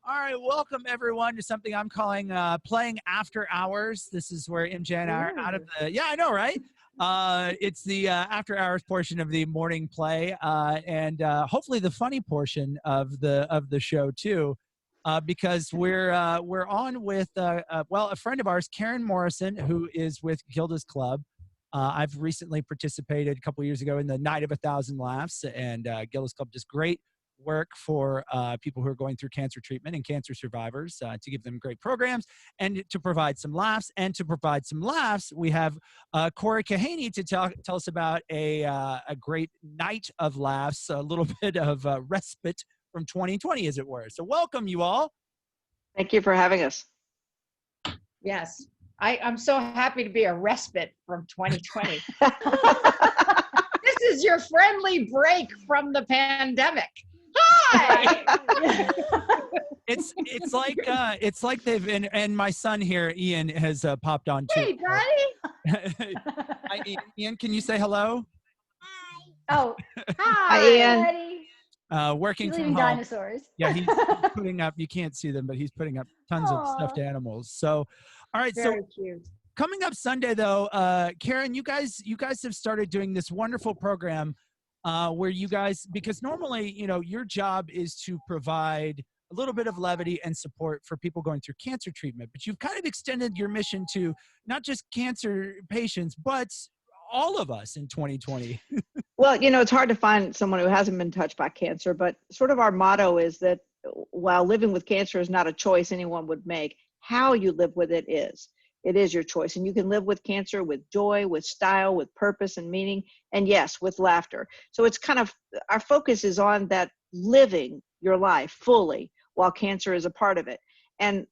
All right, welcome everyone to something I'm calling Playing After Hours. This is where MJ and I are out of the, yeah, I know, right? It's the after hours portion of the morning play, and hopefully the funny portion of the show too, because we're on with well, a friend of ours, Karen Morrison, who is with Gilda's Club. I've recently participated a couple years ago in the Night of 1,000 Laughs, and Gilda's Club does great work for people who are going through cancer treatment and cancer survivors, to give them great programs and to provide some laughs. And to provide some laughs, we have Cory Kahaney to tell us about a great night of laughs, a little bit of respite from 2020, as it were. So welcome, you all. Thank you for having us. Yes, I'm so happy to be a respite from 2020. This is your friendly break from the pandemic. Hi. It's like they've and my son here, Ian, has popped on too. Hey, buddy. Hi, Ian, can you say hello? Oh, Hi, hi, Ian. buddy. Working He's from leaving home. dinosaurs. Yeah, he's putting up. You can't see them, but he's putting up tons of stuffed animals. So, all right. Very so cute. coming up Sunday, though, Karen, you guys have started doing this wonderful program where you guys, because normally, your job is to provide a little bit of levity and support for people going through cancer treatment, but you've kind of extended your mission to not just cancer patients, but all of us in 2020. Well, it's hard to find someone who hasn't been touched by cancer, but sort of our motto is that while living with cancer is not a choice anyone would make, how you live with it is. It is your choice. And you can live with cancer with joy, with style, with purpose and meaning, and yes, with laughter. So it's kind of, our focus is on that living your life fully while cancer is a part of it. And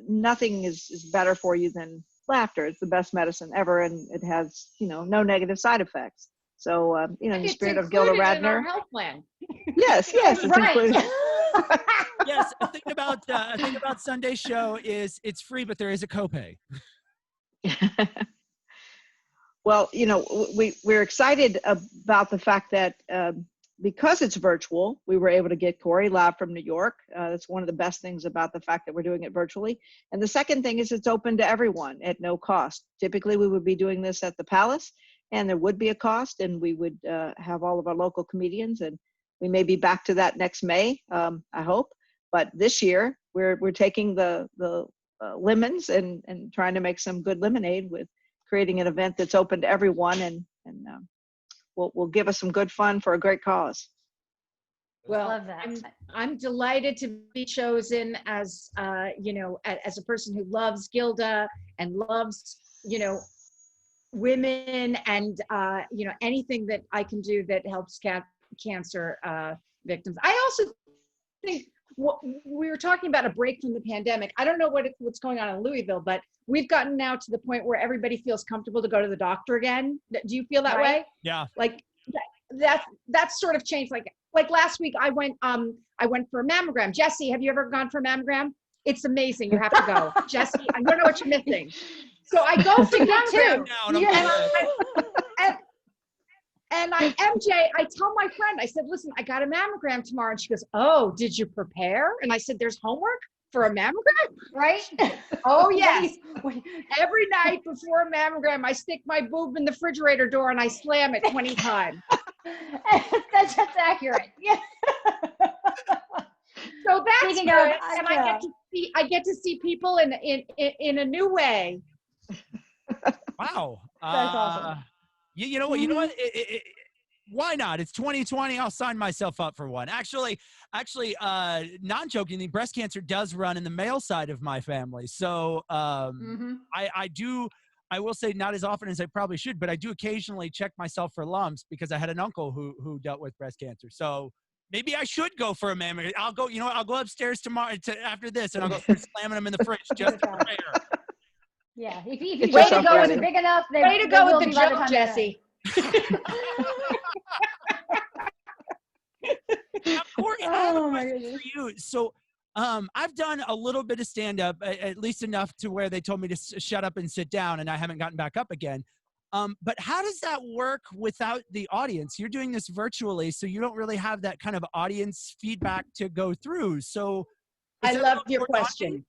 nothing is better for you than laughter. It's the best medicine ever, and it has, no negative side effects. So, in the spirit of Gilda included in our Radner. health plan. Yes, it's included. Yes, a thing about Sunday's show is it's free, but there is a copay. Well, we're excited about the fact that because it's virtual, we were able to get Cory live from New York. That's one of the best things about the fact that we're doing it virtually. And the second thing is it's open to everyone at no cost. Typically, we would be doing this at the Palace, and there would be a cost, and we would have all of our local comedians, and we may be back to that next May, I hope. But this year, we're taking the lemons and trying to make some good lemonade with creating an event that's open to everyone, and will give us some good fun for a great cause. Well, Love that. I'm delighted to be chosen as as a person who loves Gilda and loves women and anything that I can do that helps cancer victims. I also think we were talking about a break from the pandemic. I don't know what's going on in Louisville, but we've gotten now to the point where everybody feels comfortable to go to the doctor again. Do you feel that way? Yeah. Like that's sort of changed. Like last week I went for a mammogram. Jesse, have you ever gone for a mammogram? It's amazing. You have to go. Jesse, I don't know what you're missing. So I go for you too. And I tell my friend, I said, listen, I got a mammogram tomorrow. And she goes, oh, did you prepare? And I said, there's homework for a mammogram? Right? Oh, yes. Every night before a mammogram, I stick my boob in the refrigerator door and I slam it 20 times. That's accurate. Yeah. So that's Speaking good. of, And I get to see people in a new way. Wow. That's awesome. You know what? Why not? It's 2020. I'll sign myself up for one. Actually, non-jokingly, breast cancer does run in the male side of my family. So I will say not as often as I probably should, but I do occasionally check myself for lumps because I had an uncle who dealt with breast cancer. So maybe I should go for a mammogram. I'll go. I'll go upstairs tomorrow after this, and I'll go start slamming them in the fridge just to prepare. Yeah, if Get you yourself wait to go ready. with big enough, Way to go with the joke, Jesse. Now, Cory, I have a Oh my question goodness. for you. So I've done a little bit of stand-up, at least enough to where they told me to shut up and sit down, and I haven't gotten back up again. But how does that work without the audience? You're doing this virtually, so you don't really have that kind of audience feedback to go through. So I love your question.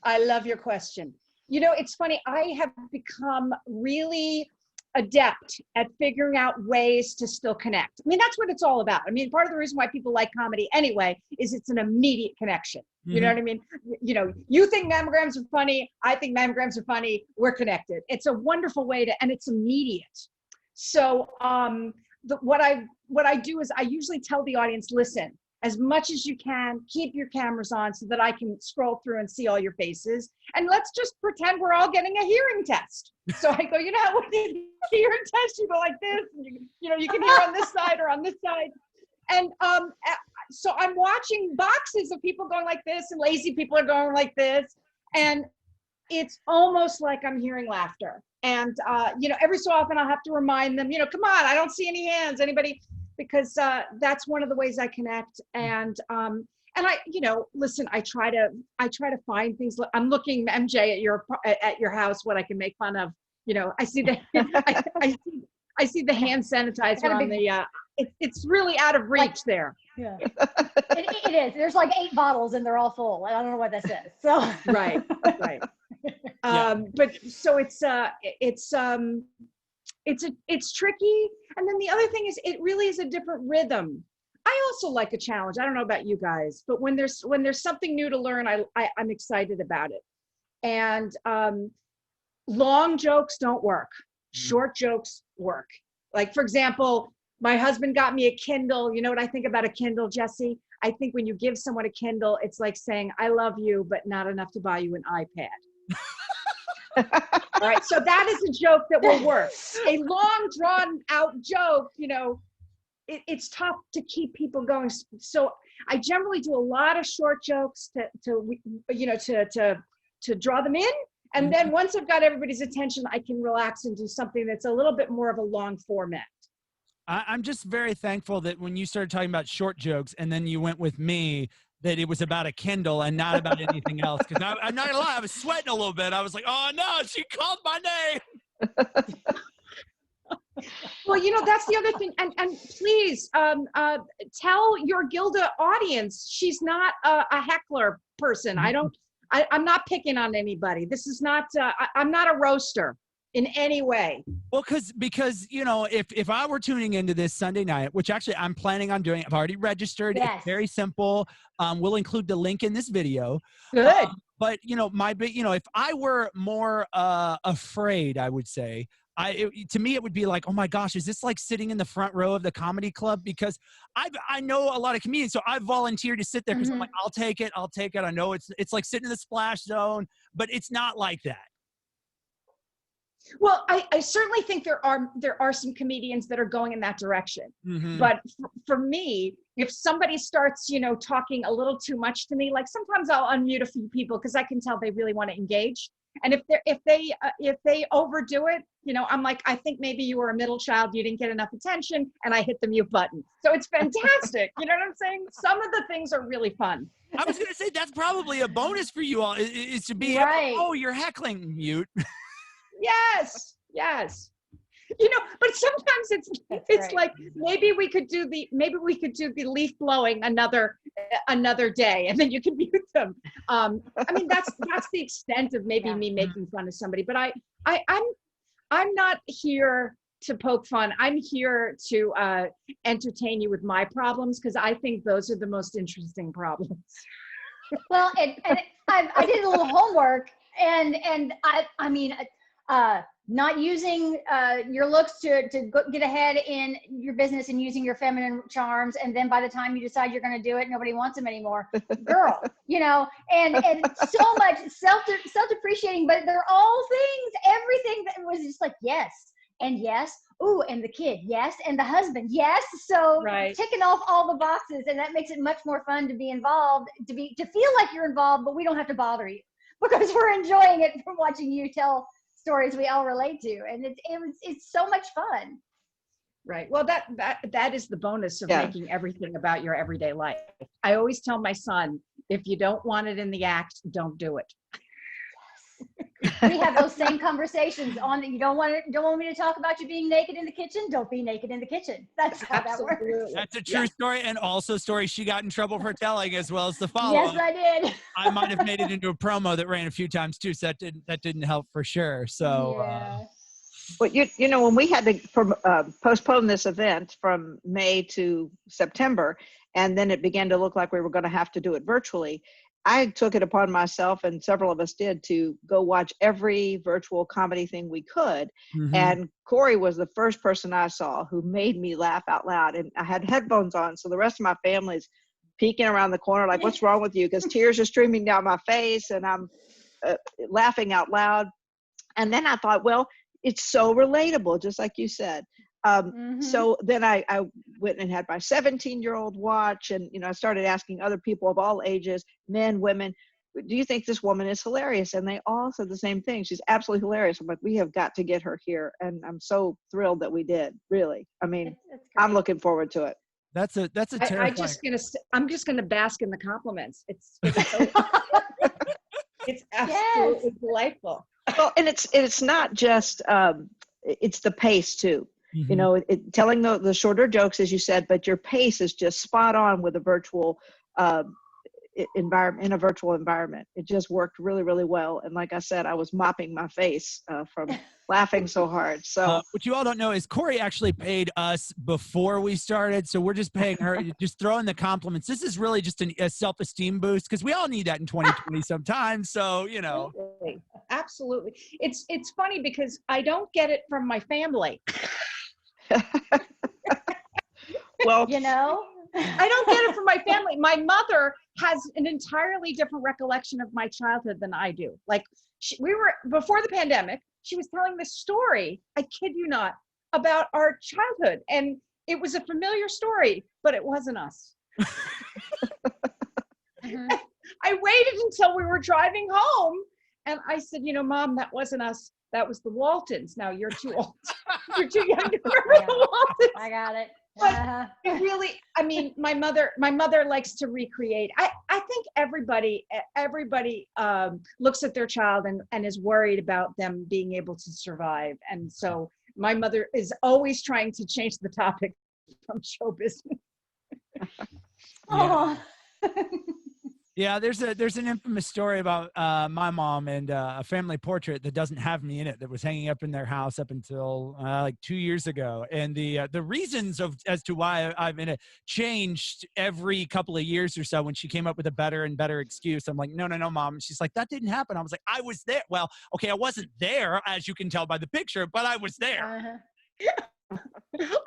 I love your question. You know, it's funny. I have become really adept at figuring out ways to still connect. I mean, that's what it's all about. I mean, part of the reason why people like comedy anyway is it's an immediate connection. You know what I mean? You know, you think mammograms are funny. I think mammograms are funny. We're connected. It's a wonderful way to, and it's immediate. So what I do is I usually tell the audience, listen, as much as you can, keep your cameras on so that I can scroll through and see all your faces. And let's just pretend we're all getting a hearing test. So I go, you know how when you hearing test, you go like this, and you know, you can hear on this side or on this side. And so I'm watching boxes of people going like this, and lazy people are going like this. And it's almost like I'm hearing laughter. And, you know, every so often I'll have to remind them, you know, come on, I don't see any hands, anybody, because that's one of the ways I connect. And I, you know, listen, I try to find things. I'm looking, MJ, at your house, what I can make fun of. You know, I see the, I see the hand sanitizer on the, it's really out of reach there. Yeah, it is. There's like 8 bottles and they're all full. I don't know what this is. So right. But so it's tricky. And then the other thing is, it really is a different rhythm. I also like a challenge. I don't know about you guys, but when there's something new to learn, I'm excited about it. And long jokes don't work. Short jokes work. Like, for example, my husband got me a Kindle. You know what I think about a Kindle, Jesse? I think when you give someone a Kindle, it's like saying, I love you, but not enough to buy you an iPad. All right, so that is a joke that will work. A long, drawn out joke, you know, it's tough to keep people going. So I generally do a lot of short jokes to draw them in. And then once I've got everybody's attention, I can relax and do something that's a little bit more of a long format. I'm just very thankful that when you started talking about short jokes and then you went with me, that it was about a Kindle and not about anything else. Because I'm not gonna lie, I was sweating a little bit. I was like, oh no, she called my name. Well, you know, that's the other thing. And please tell your Gilda audience, she's not a heckler person. I'm not picking on anybody. This is not, I'm not a roaster in any way. Well, because you know, if I were tuning into this Sunday night, which actually I'm planning on doing, I've already registered. Yes. It's very simple. We'll include the link in this video. Good. But you know, if I were more afraid, I would say, to me it would be like, oh my gosh, is this like sitting in the front row of the comedy club? Because I know a lot of comedians, so I've volunteered to sit there because I'm like, I'll take it. I know it's like sitting in the splash zone, but it's not like that. Well, I certainly think there are some comedians that are going in that direction. But for me, if somebody starts, you know, talking a little too much to me, like sometimes I'll unmute a few people because I can tell they really want to engage. And if they overdo it, you know, I'm like, I think maybe you were a middle child, you didn't get enough attention, and I hit the mute button. So it's fantastic. You know what I'm saying? Some of the things are really fun. I was gonna say that's probably a bonus for you all is to be right. Oh, you're heckling, mute. Yes. You know, but sometimes it's right. Like maybe we could do the leaf blowing another day, and then you can mute them. I mean, that's the extent of maybe me making fun of somebody. But I'm not here to poke fun. I'm here to entertain you with my problems, because I think those are the most interesting problems. Well, I did a little homework, and I mean, not using your looks to get ahead in your business and using your feminine charms, and then by the time you decide you're going to do it, nobody wants them anymore. Girl, you know, and so much self-depreciating, but they're all things, everything that was just like, yes, and yes, ooh, and the kid, yes, and the husband, yes. So right. Ticking off all the boxes, and that makes it much more fun to be involved, to feel like you're involved, but we don't have to bother you because we're enjoying it from watching you tell stories we all relate to, and it's so much fun. Right. Well, that is the bonus of making everything about your everyday life. I always tell my son, if you don't want it in the act, don't do it. Yes. We have those same conversations on you don't want me to talk about you being naked in the kitchen? Don't be naked in the kitchen. That's how that works. That's a true story, and also story she got in trouble for telling, as well as the follow-up. Yes, I did. I might have made it into a promo that ran a few times too, so that didn't help for sure. So Yeah. But you know, when we had to postpone this event from May to September, and then it began to look like we were going to have to do it virtually, I took it upon myself, and several of us did, to go watch every virtual comedy thing we could. Mhm. And Cory was the first person I saw who made me laugh out loud. And I had headphones on, so the rest of my family's peeking around the corner like, what's wrong with you? Because tears are streaming down my face, and I'm laughing out loud. And then I thought, well, it's so relatable, just like you said. So then I went and had my 17-year-old watch, and I started asking other people of all ages, men, women, do you think this woman is hilarious? And they all said the same thing. She's absolutely hilarious. I'm like, we have got to get her here, and I'm so thrilled that we did. Really, I mean, I'm looking forward to it. That's a terrifying. I'm just gonna bask in the compliments. It's absolutely delightful. Well, and it's not just it's the pace too. Mhm. Telling the shorter jokes, as you said, but your pace is just spot on with a virtual environment. In a virtual environment, it just worked really, really well. And like I said, I was mopping my face from laughing so hard. So what you all don't know is Cory actually paid us before we started, so we're just paying her, just throwing the compliments. This is really just a self-esteem boost, because we all need that in 2020 sometimes. So Absolutely. It's funny because I don't get it from my family. well, I don't get it from my family. My mother has an entirely different recollection of my childhood than I do. Like we were, before the pandemic, she was telling this story, I kid you not, about our childhood. And it was a familiar story, but it wasn't us. I waited until we were driving home, and I said, Mom, that wasn't us. That was the Waltons. Now you're too old. You're too young to remember the Waltons. I got it. But it really, I mean, my mother likes to recreate. I think everybody looks at their child and is worried about them being able to survive. And so my mother is always trying to change the topic from show business. Yeah, there's an infamous story about my mom and a family portrait that doesn't have me in it, that was hanging up in their house up until like 2 years ago. And the reasons as to why I'm in it changed every couple of years or so. When she came up with a better and better excuse, I'm like, no, Mom. And she's like, that didn't happen. I was like, I was there. Well, okay, I wasn't there, as you can tell by the picture, but I was there.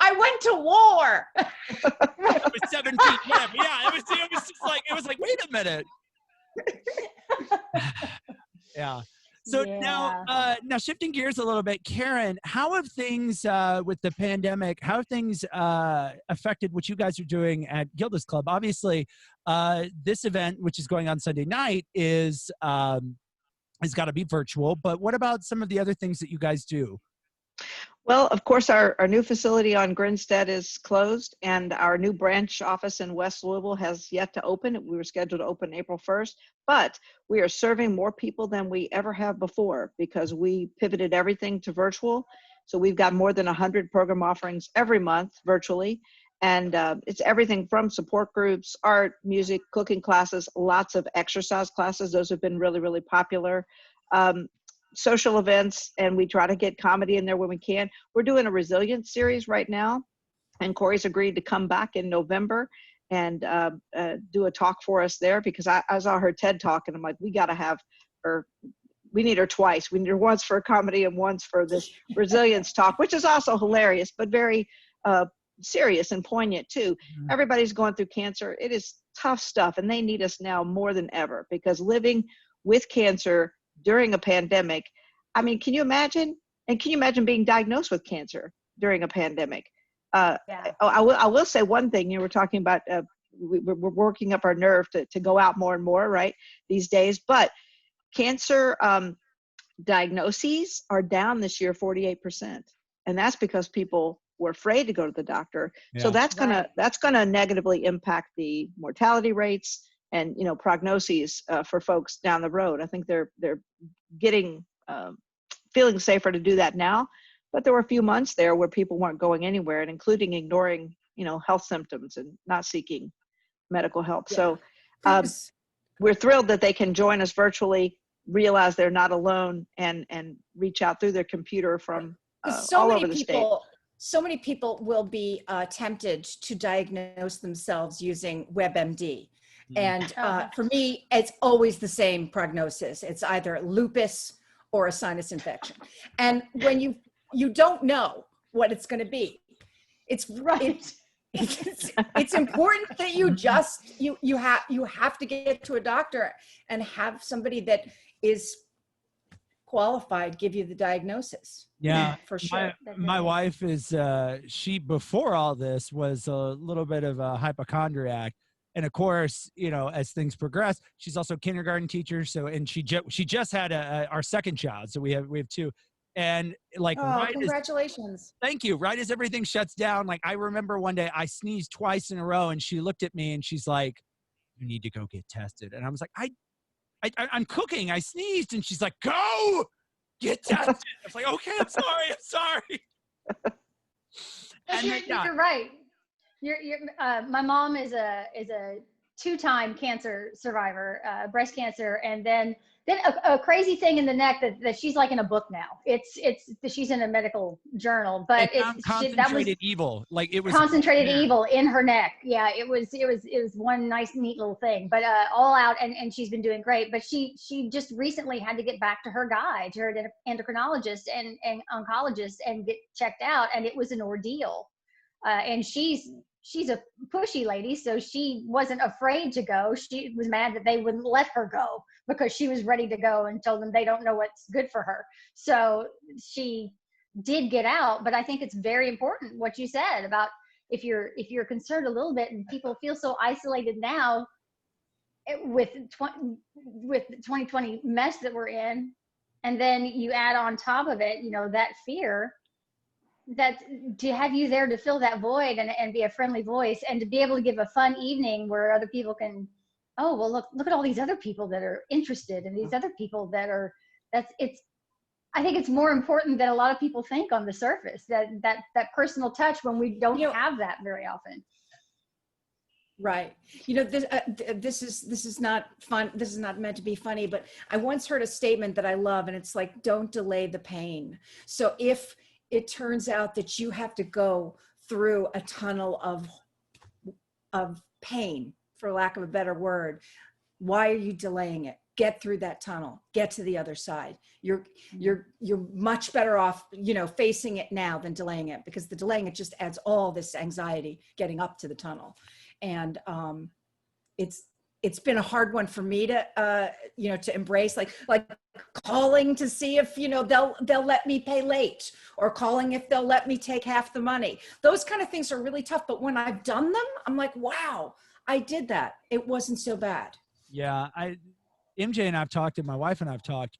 I went to war. I was 17. Yeah, it was like, wait a minute. Yeah. So now shifting gears a little bit, Karen, how have things with the pandemic, how have things affected what you guys are doing at Gilda's Club? Obviously, this event, which is going on Sunday night, has got to be virtual. But what about some of the other things that you guys do? Well, of course, our new facility on Grinstead is closed, and our new branch office in West Louisville has yet to open. We were scheduled to open April 1st, but we are serving more people than we ever have before because we pivoted everything to virtual. So we've got more than 100 program offerings every month virtually, and it's everything from support groups, art, music, cooking classes, lots of exercise classes. Those have been really, really popular. Social events, and we try to get comedy in there when we can. We're doing a resilience series right now, and Cory's agreed to come back in November and do a talk for us there, because I saw her TED talk, and I'm like, we got to have her. We need her twice. We need her once for comedy and once for this resilience talk, which is also hilarious, but very serious and poignant too. Mm-hmm. Everybody's going through cancer. It is tough stuff, and they need us now more than ever, because living with cancer during a pandemic, I mean, can you imagine? And can you imagine being diagnosed with cancer during a pandemic? I will say one thing. We're talking about we're working up our nerve to go out more and more, right, these days. But cancer diagnoses are down this year 48%, and that's because people were afraid to go to the doctor. Yeah. So that's gonna negatively impact the mortality rates and prognoses for folks down the road. I think they're getting feeling safer to do that now. But there were a few months there where people weren't going anywhere, and including ignoring, health symptoms and not seeking medical help. Yeah. So we're thrilled that they can join us virtually, realize they're not alone, and reach out through their computer from all over the state. So many people will be tempted to diagnose themselves using WebMD. And for me, it's always the same prognosis. It's either lupus or a sinus infection. And when you don't know what it's going to be, it's right. It's important that you just you have to get to a doctor and have somebody that is qualified give you the diagnosis. Yeah, for sure. My wife is she before all this was a little bit of a hypochondriac, and of course, as things progress, she's also a kindergarten teacher. So, and she just had our second child, so we have two. And congratulations. Thank you. Right as everything shuts down, like I remember one day I sneezed twice in a row, and she looked at me and she's like, "You need to go get tested." And I was like, I'm cooking. I sneezed, and she's like, "Go get tested." I was like, "Okay, I'm sorry." And you're right. My mom is a 2-time cancer survivor, breast cancer, and then a crazy thing in the neck that she's like in a book now. She's in a medical journal, but concentrated evil. Like it was concentrated evil in her neck. Yeah, it was one nice, neat little thing, but all out, and she's been doing great. But she just recently had to get back to her endocrinologist and oncologist and get checked out, and it was an ordeal. And she's a pushy lady, so she wasn't afraid to go. She was mad that they wouldn't let her go because she was ready to go and told them they don't know what's good for her. So she did get out, but I think it's very important what you said about if you're concerned a little bit, and people feel so isolated now with the 2020 mess that we're in, and then you add on top of it, that fear, that to have you there to fill that void and be a friendly voice, and to be able to give a fun evening where other people can, oh, well, look at all these other people that are interested, and these other people that are, I think it's more important than a lot of people think on the surface, that personal touch when we don't have that very often. Right. This is not fun. This is not meant to be funny, but I once heard a statement that I love, and it's like, don't delay the pain. So if it turns out that you have to go through a tunnel of pain, for lack of a better word, why are you delaying it? Get through that tunnel, get to the other side. You're much better off, facing it now than delaying it, because the delaying it just adds all this anxiety getting up to the tunnel. And it's been a hard one for me to embrace, like calling to see if, they'll let me pay late, or calling if they'll let me take half the money. Those kind of things are really tough. But when I've done them, I'm like, wow, I did that. It wasn't so bad. Yeah. MJ and I've talked, and my wife and I've talked,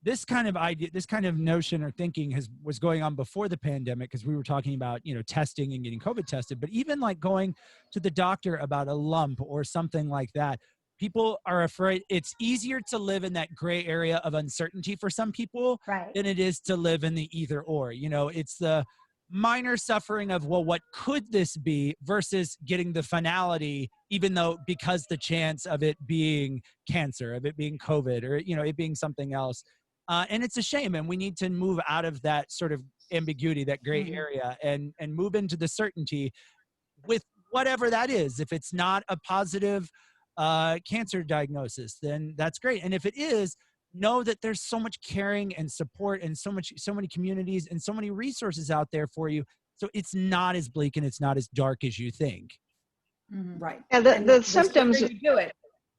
this kind of idea, this kind of notion or thinking was going on before the pandemic, because we were talking about, testing and getting COVID tested. But even like going to the doctor about a lump or something like that, people are afraid. It's easier to live in that gray area of uncertainty for some people than it is to live in the either or. It's the minor suffering of, well, what could this be, versus getting the finality, even though, because the chance of it being cancer, of it being COVID, or, it being something else. And it's a shame, and we need to move out of that sort of ambiguity, that gray area, and move into the certainty with whatever that is. If it's not a positive cancer diagnosis, then that's great. And if it is, know that there's so much caring and support, and so many communities and so many resources out there for you. So it's not as bleak and it's not as dark as you think. Right. And the symptoms, you do it.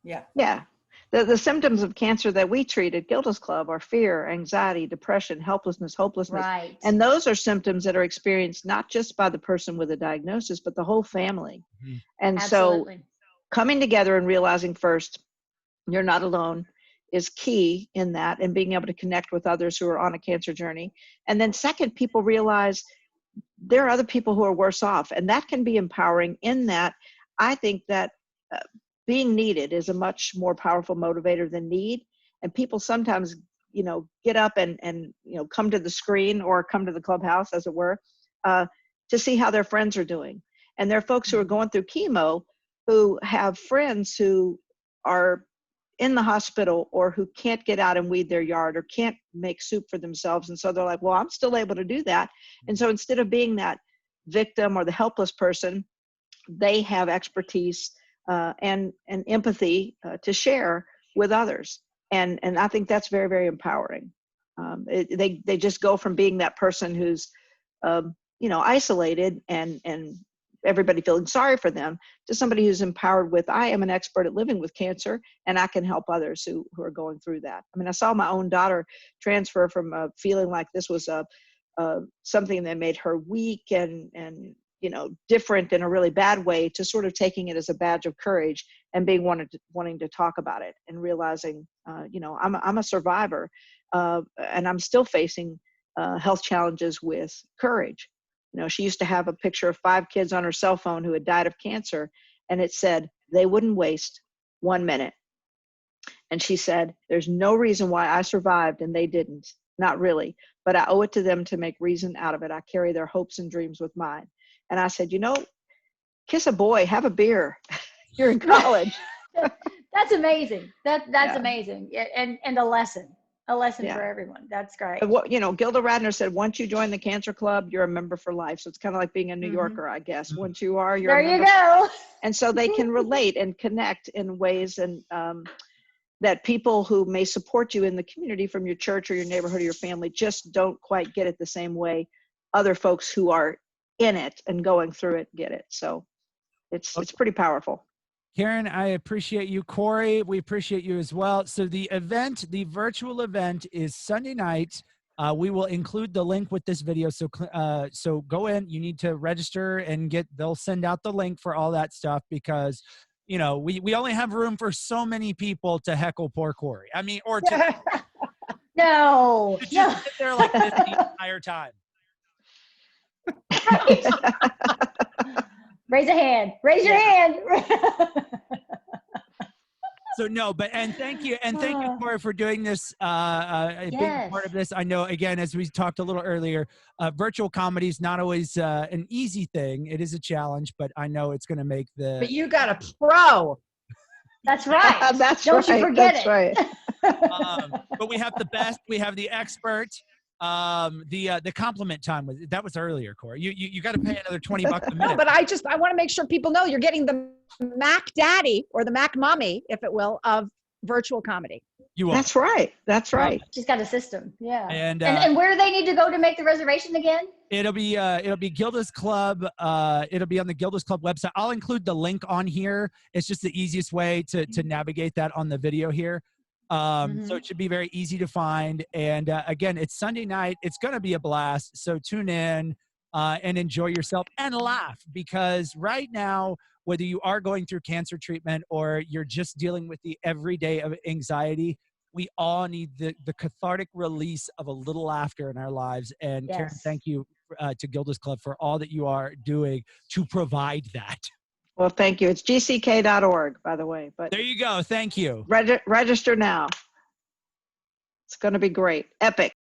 Yeah. Yeah. The symptoms of cancer that we treat at Gilda's Club are fear, anxiety, depression, helplessness, hopelessness. Right. And those are symptoms that are experienced not just by the person with a diagnosis, but the whole family. Mm-hmm. And Absolutely. so coming together and realizing first, you're not alone, is key in that, and being able to connect with others who are on a cancer journey. And then second, people realize there are other people who are worse off. And that can be empowering, in that I think that being needed is a much more powerful motivator than need. And people sometimes get up and come to the screen or come to the clubhouse, as it were, to see how their friends are doing. And there are folks who are going through chemo who have friends who are in the hospital or who can't get out and weed their yard or can't make soup for themselves. And so they're like, well, I'm still able to do that. And so instead of being that victim or the helpless person, they have expertise and empathy to share with others. And I think that's very, very empowering. They just go from being that person who's, isolated and everybody feeling sorry for them to somebody who's empowered with, I am an expert at living with cancer and I can help others who are going through that. I mean, I saw my own daughter transfer from feeling like this was something that made her weak and different in a really bad way to sort of taking it as a badge of courage and wanting to talk about it and realizing, I'm a survivor and I'm still facing health challenges with courage. She used to have a picture of 5 kids on her cell phone who had died of cancer, and it said they wouldn't waste 1 minute. And she said, there's no reason why I survived and they didn't, not really, but I owe it to them to make reason out of it. I carry their hopes and dreams with mine. And I said, kiss a boy, have a beer. You're in college. That's amazing. That's amazing. And a lesson for everyone. That's great. Gilda Radner said, once you join the cancer club, you're a member for life. So it's kind of like being a New Yorker, I guess. Once you are, you're there you go. And so they can relate and connect in ways and that people who may support you in the community from your church or your neighborhood or your family just don't quite get it the same way other folks who are in it and going through it get it. So it's pretty powerful. Karen, I appreciate you. Cory, we appreciate you as well. So the virtual event is Sunday night. We will include the link with this video. So go in, you need to register and they'll send out the link for all that stuff because, we only have room for so many people to heckle poor Cory. I mean, or to no, to just sit there like this the entire time. Raise a hand. Raise your hand. So no, and thank you, Cory, for doing this, being part of this. I know, again, as we talked a little earlier, virtual comedy is not always an easy thing. It is a challenge, but I know it's going to make But you got a pro. That's right. Don't you forget it. Right. But we have the best. We have the expert. The compliment time that was earlier, Cory. You got to pay another $20 a minute. But I want to make sure people know you're getting the Mac Daddy or the Mac Mommy, if it will, of virtual comedy. You are. That's right. That's right. She's got a system. Yeah. And where do they need to go to make the reservation again? It'll be Gilda's Club. It'll be on the Gilda's Club website. I'll include the link on here. It's just the easiest way to navigate that on the video here. So it should be very easy to find. And again, it's Sunday night. It's going to be a blast. So tune in and enjoy yourself and laugh, because right now, whether you are going through cancer treatment or you're just dealing with the everyday of anxiety, we all need the cathartic release of a little laughter in our lives. And Karen, thank you to Gilda's Club for all that you are doing to provide that. Well, thank you. It's gck.org, by the way. But there you go. Thank you. Register now. It's going to be great. Epic.